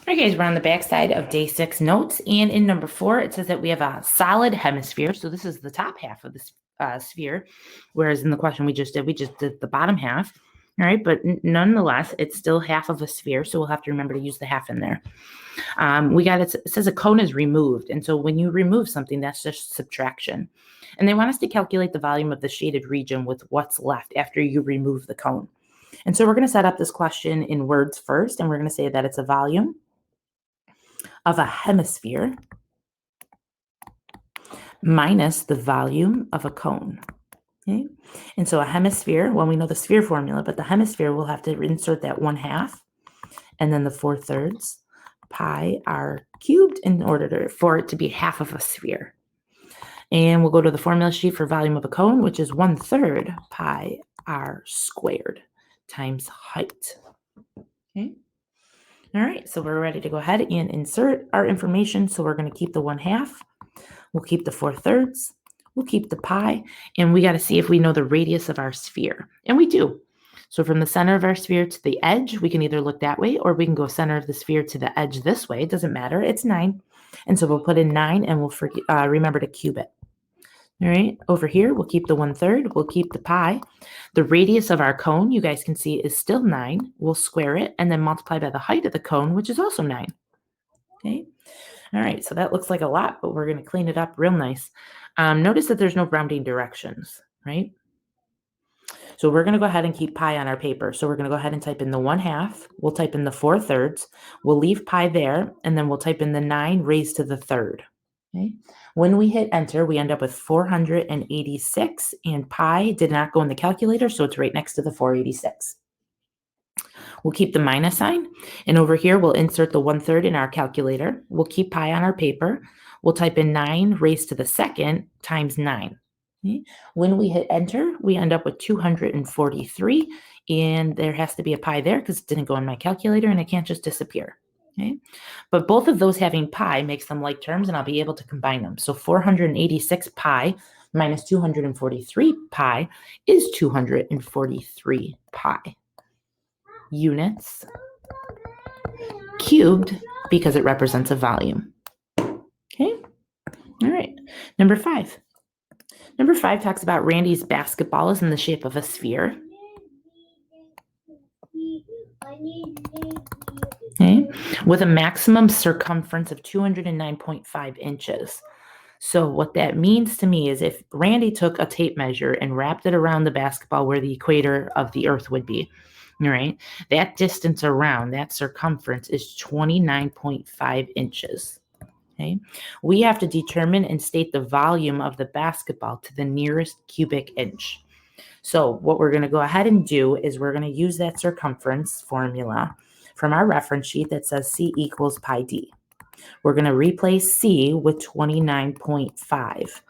All right, guys, we're on the back side of day 6 notes. And in number 4, it says that we have a solid hemisphere. So this is the top half of the sphere, whereas in the question we just did the bottom half. All right, but nonetheless, it's still half of a sphere. So we'll have to remember to use the half in there. It says a cone is removed. And so when you remove something, that's just subtraction. And they want us to calculate the volume of the shaded region with what's left after you remove the cone. And so we're going to set up this question in words first, and we're going to say that it's a volume of a hemisphere minus the volume of a cone. Okay? And so a hemisphere, well, we know the sphere formula, but the hemisphere, we'll have to insert that 1/2 and then the 4/3 pi r cubed in order for it to be half of a sphere. And we'll go to the formula sheet for volume of a cone, which is 1/3 pi r squared times height. Okay. All right, so we're ready to go ahead and insert our information. So we're going to keep the 1/2. We'll keep the 4/3. We'll keep the pi. And we got to see if we know the radius of our sphere. And we do. So from the center of our sphere to the edge, we can either look that way or we can go center of the sphere to the edge this way. It doesn't matter. It's 9. And so we'll put in 9 and we'll remember to cube it. All right, over here, we'll keep the 1/3. We'll keep the pi. The radius of our cone, you guys can see, is still 9. We'll square it and then multiply by the height of the cone, which is also 9. Okay. All right, so that looks like a lot, but we're going to clean it up real nice. Notice that there's no rounding directions, right? So we're going to go ahead and keep pi on our paper. So we're going to go ahead and type in the 1/2. We'll type in the 4/3. We'll leave pi there, and then we'll type in the 9 raised to the 3rd. Okay. When we hit enter, we end up with 486, and pi did not go in the calculator, so it's right next to the 486. We'll keep the minus sign, and over here, we'll insert the 1/3 in our calculator. We'll keep pi on our paper. We'll type in 9 raised to the 2nd times 9. Okay. When we hit enter, we end up with 243, and there has to be a pi there because it didn't go in my calculator, and it can't just disappear. Okay. But both of those having pi makes them like terms, and I'll be able to combine them. So 486 pi minus 243 pi is 243 pi units cubed because it represents a volume. Okay. All right. Number 5. Number 5 talks about Randy's basketball is in the shape of a sphere. Okay, with a maximum circumference of 209.5 inches. So what that means to me is if Randy took a tape measure and wrapped it around the basketball where the equator of the Earth would be, right, that distance around, that circumference is 29.5 inches. Okay, we have to determine and state the volume of the basketball to the nearest cubic inch. So what we're going to go ahead and do is we're going to use that circumference formula from our reference sheet that says C equals pi d. We're going to replace C with 29.5,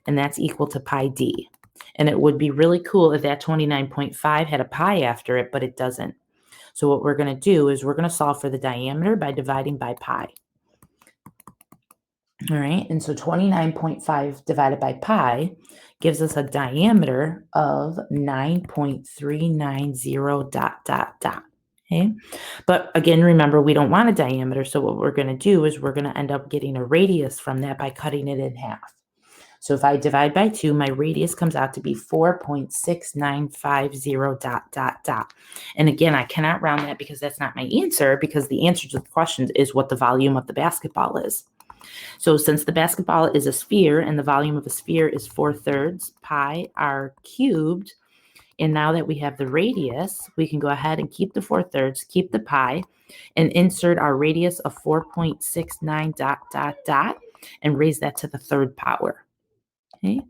and that's equal to pi d. And it would be really cool if that 29.5 had a pi after it, but it doesn't. So what we're going to do is we're going to solve for the diameter by dividing by pi. All right, and so 29.5 divided by pi gives us a diameter of 9.390 ... Okay, but again, remember, we don't want a diameter, so what we're going to do is we're going to end up getting a radius from that by cutting it in half. So if I divide by 2, my radius comes out to be 4.6950 ... And again, I cannot round that because that's not my answer, because the answer to the question is what the volume of the basketball is. So since the basketball is a sphere and the volume of a sphere is 4/3 pi r cubed, and now that we have the radius, we can go ahead and keep the 4/3, keep the pi, and insert our radius of 4.69 ... and raise that to the 3rd power. Okay,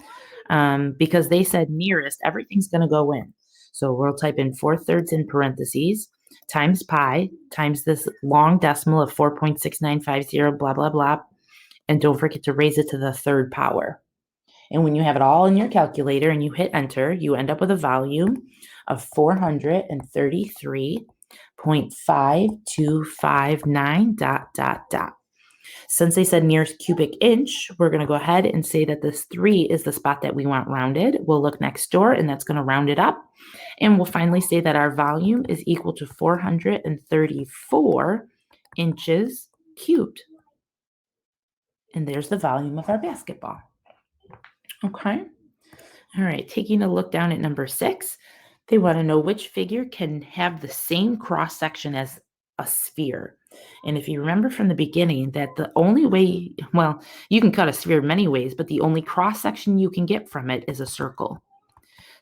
because they said nearest, everything's going to go in. So we'll type in 4/3 in parentheses times pi times this long decimal of 4.6950, blah, blah, blah. And don't forget to raise it to the 3rd power. And when you have it all in your calculator and you hit enter, you end up with a volume of 433.5259 ... Since they said nearest cubic inch, we're going to go ahead and say that this 3 is the spot that we want rounded. We'll look next door, and that's going to round it up. And we'll finally say that our volume is equal to 434 inches cubed. And there's the volume of our basketball. Okay. All right. Taking a look down at number 6, they want to know which figure can have the same cross section as a sphere. And if you remember from the beginning that the only way, well, you can cut a sphere many ways, but the only cross section you can get from it is a circle.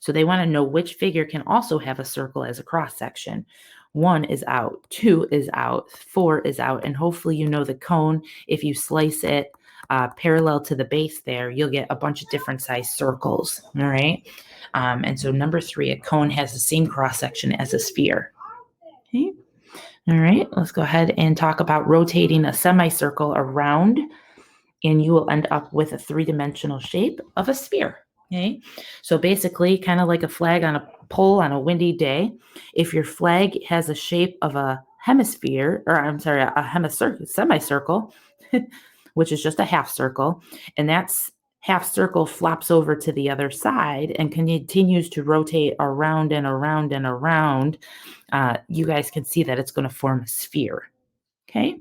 So they want to know which figure can also have a circle as a cross section. 1 is out, 2 is out, 4 is out, and hopefully you know the cone. If you slice it parallel to the base there, you'll get a bunch of different size circles, all right? And so number 3, a cone has the same cross section as a sphere. Okay. All right, let's go ahead and talk about rotating a semicircle around, and you will end up with a 3-dimensional shape of a sphere. Okay, so basically kind of like a flag on a pole on a windy day. If your flag has a shape of a hemisphere, or I'm sorry, a semicircle, which is just a half circle, and that's half circle flops over to the other side and continues to rotate around and around and around, you guys can see that it's going to form a sphere. Okay,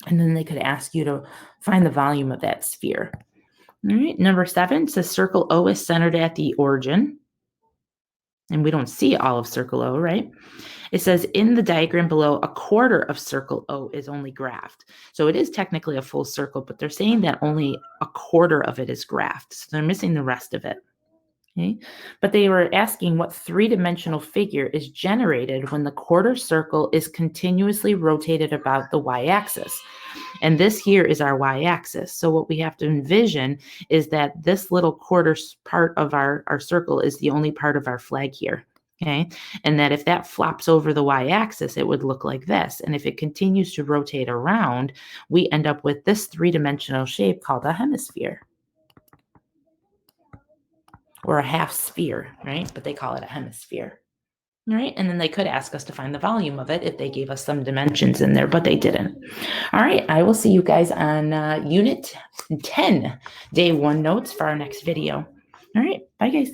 and then they could ask you to find the volume of that sphere. All right, number 7 says circle O is centered at the origin. And we don't see all of circle O, right? It says in the diagram below, a quarter of circle O is only graphed. So it is technically a full circle, but they're saying that only a quarter of it is graphed. So they're missing the rest of it. Okay? But they were asking what 3-dimensional figure is generated when the quarter circle is continuously rotated about the y-axis. And this here is our y-axis. So what we have to envision is that this little quarter part of our circle is the only part of our flag here. Okay, and that if that flops over the y-axis, it would look like this. And if it continues to rotate around, we end up with this 3-dimensional shape called a hemisphere. Or a half sphere, right? But they call it a hemisphere. All right, and then they could ask us to find the volume of it if they gave us some dimensions in there, but they didn't. All right, I will see you guys on Unit 10, Day 1 notes for our next video. All right, bye guys.